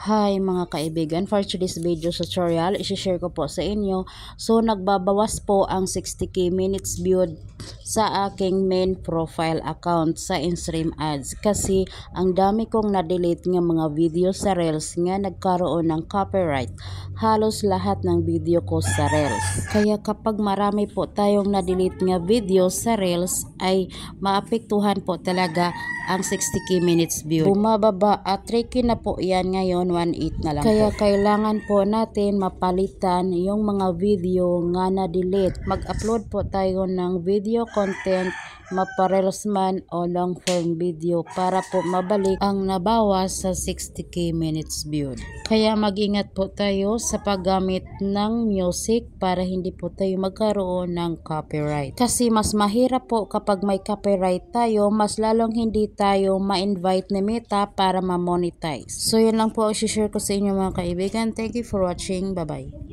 Hi mga kaibigan, for today's video tutorial, isi-share ko po sa inyo. So nagbabawas po ang 60k minutes viewed sa aking main profile account sa in-stream ads kasi ang dami kong na-delete ng mga video sa Reels nga nagkaroon ng copyright. Halos lahat ng video ko sa Reels. Kaya kapag marami po tayong na-delete nga video sa Reels ay maapektuhan po talaga ang 60k minutes view. Bumababa at tricky na po yan ngayon, 1.8 na lang. Kaya po kailangan po natin mapalitan yung mga video nga na-delete. Mag-upload po tayo ng video content, mapa-reels man o long form video para po mabalik ang nabawas sa 60k minutes viewed. Kaya mag-ingat po tayo sa paggamit ng music para hindi po tayo magkaroon ng copyright. Kasi mas mahirap po kapag may copyright tayo, mas lalong hindi tayo ma-invite ni Meta para ma-monetize. So yun lang po ang share ko sa inyo mga kaibigan. Thank you for watching. Bye-bye.